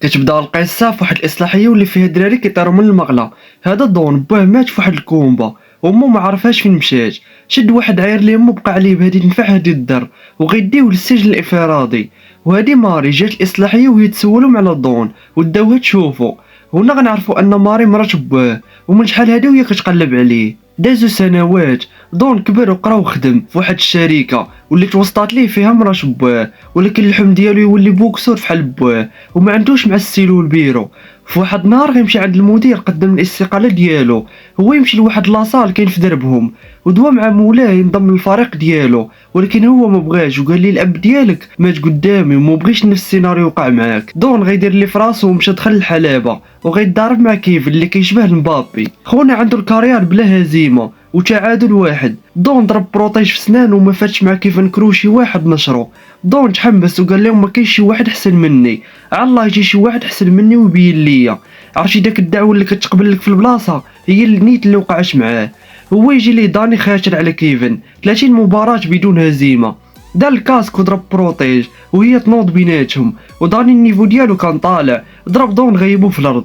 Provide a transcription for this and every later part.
كتبدا القصه فواحد الاصلاحيه واللي فيها دراري كيطيروا من المغله. هذا دون باه مات فواحد الكومبا، وامو ما عرفاش فين مشات. شد واحد عاير ليمو بقى عليه بهادي تنفع هادي الدر وغيديوه للسجن الانفرادي. وهادي ماري جات الاصلاحيه وهي تسولهم على دون وداوها تشوفو. هنا غنعرفوا ان ماري مرات باه، ومن شحال هادي وهي كتقلب عليه. دازو سنوات، دون كبر وقرا وخدم فواحد الشركه واللي توسطات ليه فيها مرات باه، ولكن الحلم ديالو يولي بوكسور فحال باه وما عندوش مع السيلو البيرو. في واحد النهار غيمشي عند المدير قدم الاستقاله ديالو. هو يمشي لواحد لاصال كاين في دربهم ودوا مع مولاه ينضم للفريق ديالو، ولكن هو ما بغاش وقال لي الاب ديالك مات قدامي وما بغيش نفس السيناريو يوقع معاك. دون غيدير اللي في راسو ومشى دخل الحلبه وغيتضارب مع كيف اللي كيشبه المبابي. خونا عنده الكارير بلا هزيمه وتعادل واحد. دون ضرب بروطيج في سنانه وما فاتش مع كيف نكروشي واحد نشرو. دون تحمس وقال لهم ما كاينش شي واحد احسن مني، على الله يجي شي واحد احسن مني ويبين ليا. عرفتي داك الدعوه اللي كتقبل لك في البلاصه هي النيت اللي وقعش معاه. هو يجي ليه داني خاسر على كيفن 30 مباراه بدون هزيمه. دار الكاسك وضرب بروتيج وهي تنوض بيناتهم، وداني النيفو ديالو كان طالع. ضرب دون غيبو في الارض.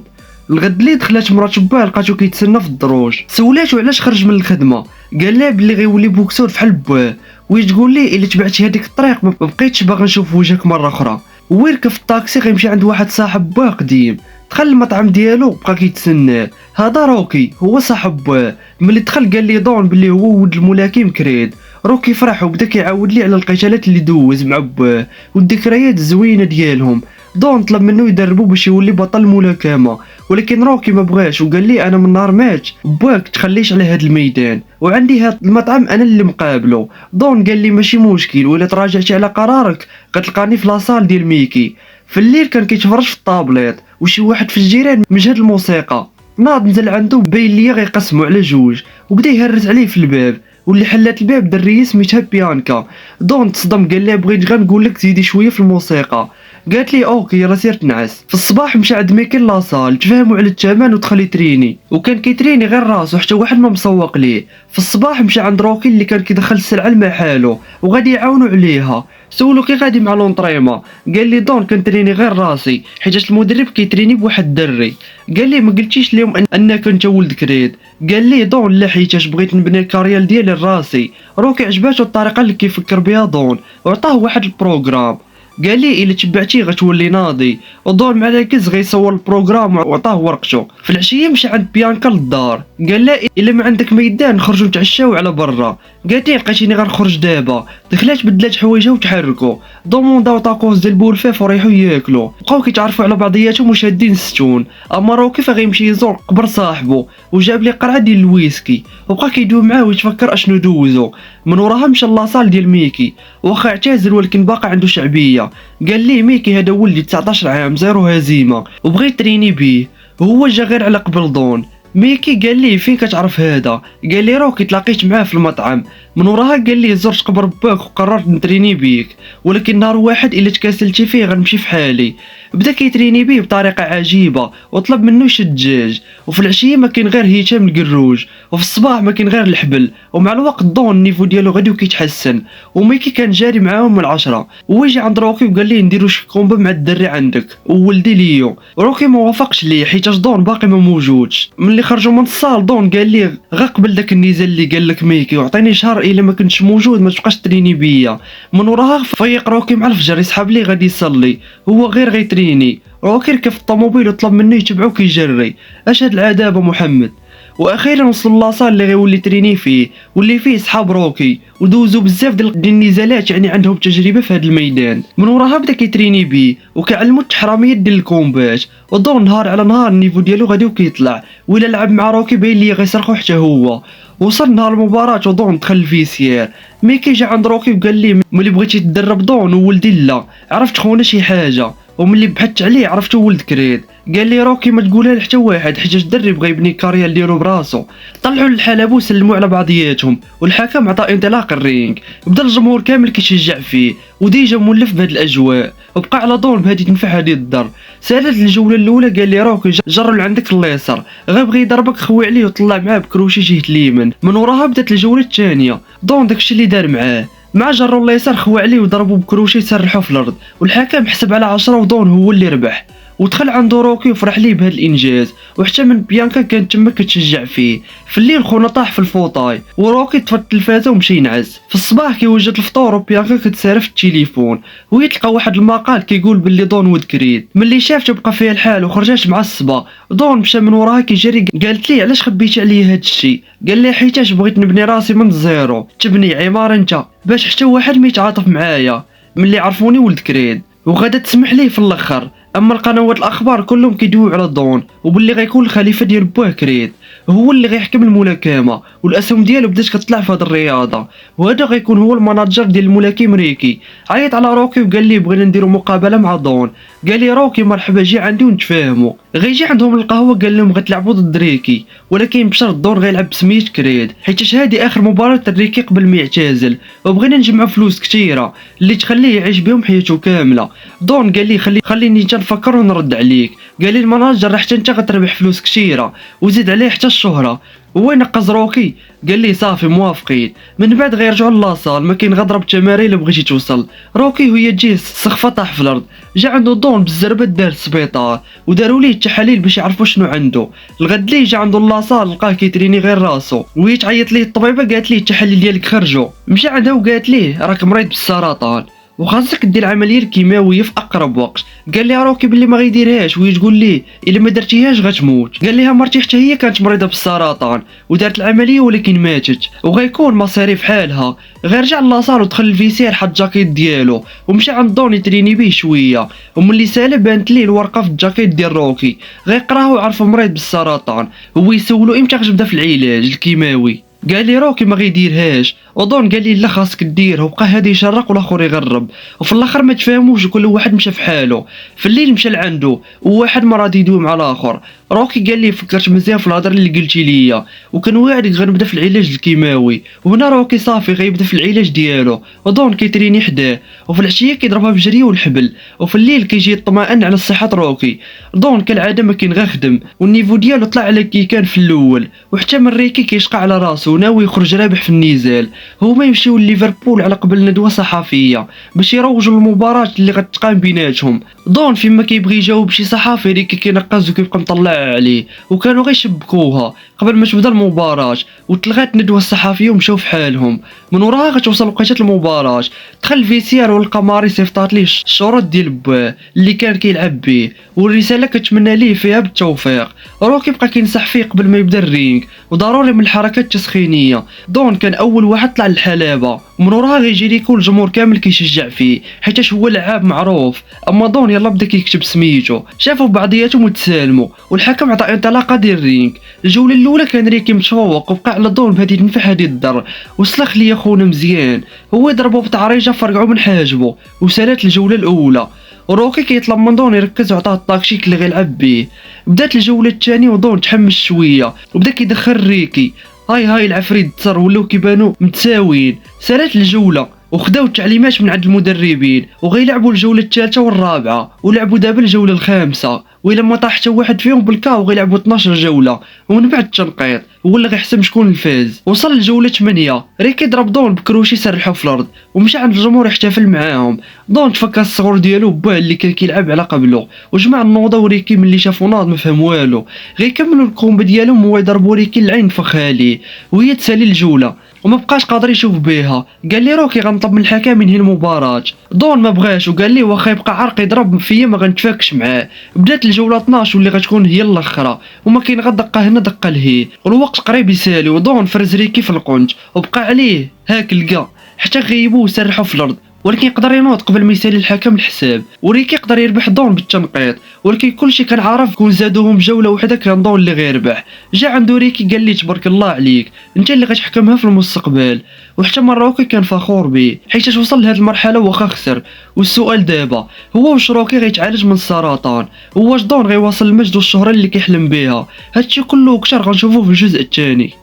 الغد اللي دخلت مرات باه لقاتو كيتسنى في الدروج. سولاتو علاش خرج من الخدمه، قال لها بلي غيولي بوكسور فحال باه. ويش تقول لي الا تبعتي هذيك الطريق ما بقيتش باغي نشوف وجهك مره اخرى. ويركب في الطاكسي غيمشي عند واحد صاحب باه قديم. دخل المطعم ديالو بقى كيتسناه. هذا روكي هو صاحب باه. ملي دخل قال لي دون بلي هو ولد الملاكم كريد. روكي فرح وبدا كيعاود لي على القتالات اللي دوز مع باه والذكريات الزوينه ديالهم. دون طلب منه يدربو باش يولي بطل الملاكمه، ولكن روكي ما بغاش وقال لي انا من نهار مات باك تخليش على هذا الميدان وعندي هذا المطعم انا اللي مقابله. دون قال لي ماشي مشكل، ولا تراجعتي على قرارك غتلقاني في لاصال ديال ميكي. في الليل كان كيتفرج في الطابليط وشي واحد في الجيران مجهد الموسيقى. ناض نزل عنده باين ليا غيقسموا على جوج وبدا يهرس عليه في الباب. واللي حلات الباب دريه سميتها بيانكا. دون تصدم قال لها بغيت غير نقول لك زيدي شويه في الموسيقى. قالت لي اوكي راه سير تنعس. في الصباح مشى عند ميكل لاصال تفاهموا على الثمن ودخل يتريني، وكان كيتريني غير راسو حتى واحد ما مسوق ليه. في الصباح مشى عند روكي اللي كان كيدخل السلعه لمحالو وغادي يعاونوا عليها. سولو كي غادي مع لونطريما، قال لي دون كنتريني غير راسي حيت المدرب كيتريني بواحد الدري. قال لي ما قلتيش لهم انك انت ولد كريد. قال لي دون لا حيتاش بغيت نبني الكارير ديالي لراسي. روكي عجباتو الطريقه اللي كيفكر بها دون وعطاه واحد البروغرام. قال لي الا تبعتيه غتولي ناضي. ودور مع الكز غيصور البروغرام وعطاه ورقته. في العشيه مشى عند بيانكا للدار، قال لها الا ما عندك ميدان نخرجوا نتعشاو على برا. قالت لي لقيتيني غنخرج دابا. دخلات بدلات حوايجها وتحركوا دومونداو طاكوز ديال بولفيف وريحوا ياكلوا. بقاو كيتعرفوا على بعضياتهم وشادين الستون. اما رو كيف غيمشي يزور قبر صاحبه وجاب لي قرعه ديال الويسكي وبقى كيدوي معاه ويتفكر اشنو دوزو. من وراها مشى لاصال ديال ميكي، واخا اعتزل ولكن باقي عنده شعبيه. قال ليه ميكي هذا ولدي 19 عام زيرو هزيمه وبغى يتريني بيه، وهو جا غير على قبل دون. ميكي قال ليه فين كتعرف هذا؟ قال لي روكي تلاقيت معاه في المطعم. من وراها قال لي زرت قبر باك وقررت نتريني بيك، ولكن نهار واحد الا تكاسلتي فيه غنمشي في حالي. بدا كيتريني بيه بطريقه عجيبه وطلب منه يشد الدجاج. وفي العشيه ما كاين غير هيتام القروج، وفي الصباح ما كاين غير الحبل. ومع الوقت دون النيفو ديالو غادي وكيتحسن. وميكي كان جاري معاهم من 10. ويجي عند روكي وقال ليه نديرو شي كومبا مع الدري عندك وولدي ليو. روكي ما وافقش ليه حيت دون باقي ما موجودش. ملي خرجوا من الصال دون قال ليه غا قبل داك النزال اللي قال لك ميكي وعطيني شهر الا ما كنتش موجود ما تبقاش تريني بيا. من وراها فيق روكي مع الفجر يسحب ليه غادي يصلي، هو غير غيتريني. روكي ركب في الطوموبيل وطلب منه يتبعو كيجري. اش هاد العذاب محمد. واخيرا وصلوا لاصال اللي غيولي تريني فيه واللي فيه صحاب روكي ودوزو بزاف ديال النزالات، يعني عندهم تجربه في هذا الميدان. من وراها بدا كيتريني بيه وكيعلمو التحراميات ديال الكومبات. ودون نهار على نهار النيفو ديالو غادي وكيطلع، ولا لعب مع روكي باين ليه غيسرقو حتى هو. وصل نهار المباراة ودون دخل الفيسيير. ميكي جا عند روكي وقال ليه ملي بغيتي تدرب دون وولدي لا عرفت خونا شي حاجه، وملي بحثت عليه عرفتو ولد كريد. قال لي روكي ما تقولها لحتى واحد حيت الدري بغى يبني الكارير ديالو براسو. طلعوا للحلبة وسلموا على بعضياتهم والحكم عطى انطلاق الرينغ. بدا الجمهور كامل كيشجع فيه وديجا مولف بهاد الاجواء. وبقى على دون بهادي تنفع هادي الدار. سالت الجوله الاولى قال لي روكي جر عندك اليسار غير بغى يضربك خوي عليه وطلع معاه بكروشي جهه اليمين. من وراها بدات الجوله الثانيه. دون داكشي اللي دار معاه مع جرو اليسار خوا عليه وضربوا بكروشي سرحوا في الارض، والحكم حسب على 10 ودون هو اللي ربح. ودخل عنده روكي وفرح ليه بهذا الانجاز، وحتى من بيانكا كانت تما كتشجع فيه. في الليل خونا طاح في الفوطاي وروكي طفى التلفازه ومشى ينعس. في الصباح كيوجد الفطور وبيانكا كتسالى في التليفون، وهي تلقى واحد المقال كيقول باللي دون ود كريد. ملي شافت بقى فيها الحال وخرجات معصبه، دون مشى من وراها كيجري. قالت ليه علاش خبيتي عليا هاد الشيء؟ قال لها حيتاش بغيت نبني راسي من الزيرو، تبني عماره انت باش حتى واحد ما يتعاطف معايا ملي عرفوني ولد كريد. وغادا تسمح ليه في الاخر. اما القنوات الاخبار كلهم كيدويو على دون وباللي غيكون الخليفه ديال بوه كريد، هو اللي غيحكم الملاكمه والاسهم ديالو بدات كتطلع في هذه الرياضه، وهذا غيكون هو المناجر ديال الملاكم ريكي. عيط على روكي وقال ليه بغينا نديرو مقابله مع دون. قال لي روكي مرحبا جي عندي ونتفاهموا. غيجي عندهم القهوه قال لهم غتلعبوا ضد ريكي، ولكن بشرط دون غيلعب بسميت كريد حيت هذه اخر مباراه ريكي قبل ما يعتزل، وبغينا نجمعوا فلوس كثيره اللي تخليه يعيش بهم حياته كامله. دون قال لي خليني نفكر ونرد عليك. قال لي المناجر راح انت غتربح فلوس كثيره وزيد عليه حتى الشهره. وين نقز روكي؟ قال لي صافي موافقين، من بعد غيرجعوا لاصال ما كاين غضرب التمارين اللي بغيتي توصل. روكي وهي تجي سخفه طاح في الارض. جا عنده دون بالزربه دار السبيطار وداروا ليه التحاليل باش يعرفوا شنو عنده. الغد ليه جا عنده لاصال لقاه كيتريني غير راسو، وهي تعيط ليه الطبيبه قالت ليه التحاليل ديالك خرجوا. مشى عندها وقالت ليه راك مريض بالسرطان وخاصك دير العمليه الكيماويه في اقرب وقت. قال لها روكي بلي ما غيديرهاش وهي تقول ليه الا ما درتيهاش غتموت. قال لها مرتي حتى هي كانت مريضه بالسرطان ودارت العمليه ولكن ماتت وغيكون مصاريف حالها. غير رجع لاصال ودخل الفيسير حط الجاكيت ديالو ومشى عند دون يتريني بيه شويه. وملي سالا بانت ليه الورقه في الجاكيت ديال روكي غيقراها وعرف مريض بالسرطان. هو يسولو امتى غتبدا في العلاج الكيماوي. قال لي روكي ما غيديرهاش. ودون قال لي لا خاصك ديرها. وبقى هذا يشرق والاخر يغرب وفي الاخر ما تفاهموش وكل واحد مشى في حاله. في الليل مشى لعندو وواحد ما راضي يدوي مع الاخر. روكي قال لي فكرت مزيان في الهضره اللي قلتي ليا وكان واعدك غنبدا في العلاج الكيماوي. وهنا روكي صافي غيبدا في العلاج ديالو ودون كيتريني حداه وفي العشيه كيضربها بالجري والحبل. وفي الليل كيجي يطمئن على صحه روكي. دون كالعاده ما كاين غير خدم والنيفو ديالو طلع على كي كان في الاول. وحتى من ريكي كيشقى على راسو وناوي يخرج رابح في النزال. هما يمشيو لليفربول على قبل ندوه صحفيه باش يروجوا المباراه اللي غتقام بيناتهم. دون فيما كيبغي يجاوب شي صحافي ريكي كينقز وكيبقى مطلع عليه وكانوا غيشبكوها قبل ما تبدا المباراه. وتلغات الندوه الصحفيه ومشاو في حالهم. من وراها غتوصل وقيته المباراه. دخل الفيسير ولقى ماري صيفطات ليه الشروط ديال باه اللي كان كيلعب به والرساله كتمنى ليه فيها بالتوفيق. روكي بقى كينصح فيه قبل ما يبدا الرينغ وضروري من الحركات التسخينيه. دون كان اول واحد طلع للحلبه ومن وراها غيجي ليكو الجمهور كامل كيشجع فيه حيت هو لعاب معروف. اما دون يلا بدا كيكتب سميتو. شافوا بعضياتهم وتسالموا والحكم عطى انطلاقه ديال الرينغ. الجوله الاولى كان ريكي متفوق وبقى على دون بهذه تنفع هذه الضر وسلخ ليا خونا مزيان. هو ضربو بتعريجه فرقعو من حاجبو وسالات الجوله الاولى. وروكي كيطلب من دون يركز وعطاه الطاكشيك اللي غيلعب به. بدات الجوله الثانيه ودون تحمس شويه وبدا كيدخل ريكي. هاي العفريت تصر ولاو كيبانو متساويين. سالات الجوله وخداو التعليمات من عند المدربين وغيلعبوا الجوله الثالثه والرابعه ولعبوا دابا الجوله الخامسه. وإلا ما طاح حتى واحد فيهم بالكاو غيلعبوا 12 جوله ومن بعد التنقيط هو اللي غيحسم شكون الفاز. وصل الجوله 8 ريكي ضرب دون بكروشي سرحو في الارض ومشى عند الجمهور يحتفل معاهم. دون تفكر الصغور ديالو باه اللي كان كيلعب على قبله وجمع النوضه وريكي ملي شافو ناض ما فهم والو. غيكملوا الكومبا ديالهم هو يضربوا ريكي العين فخ عليه وهي تسالي الجوله وما بقاش قادر يشوف بها. قال لي روكي غنطلب من الحكم ينهي المباراه. دون ما بغاش وقال لي واخا يبقى عرق يضرب فيا ما غنتفاكش معاه. بدات الجوله 12 واللي غتكون هي الاخرى وما كاين غير دقه هنا دقه لهي والوقت قريب يسالي. ودون فرز ريكي في القنت وبقى عليه هاك لقى حتى غيبوه وسرحوا في الارض ولكن يقدر ينوض قبل ما يسالي الحكم الحساب. وريكي يقدر يربح دون بالتنقيط ولكن كلشي كان عارف كون زادوهم جوله وحده كان دون اللي غيربح. جا عنده ريكي قال لي تبارك الله عليك انت اللي غتحكمها في المستقبل. وحتى روكي كان فخور به حيت وصل لهاد المرحله واخا خسر. والسؤال دابا هو واش روكي غيتعالج من السرطان واش دون غيواصل المجد والشهره اللي كيحلم بها. هادشي كله وكثر غنشوفوه في الجزء الثاني.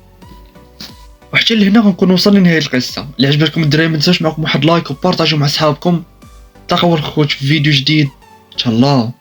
وحتى لهنا غنكون وصلنا لنهايه القصه. اللي عجبتكم الدراري ما تنساوش معكم واحد لايك وبارطاجيو مع صحابكم. تلقاو الخوت في فيديو جديد ان شاء الله.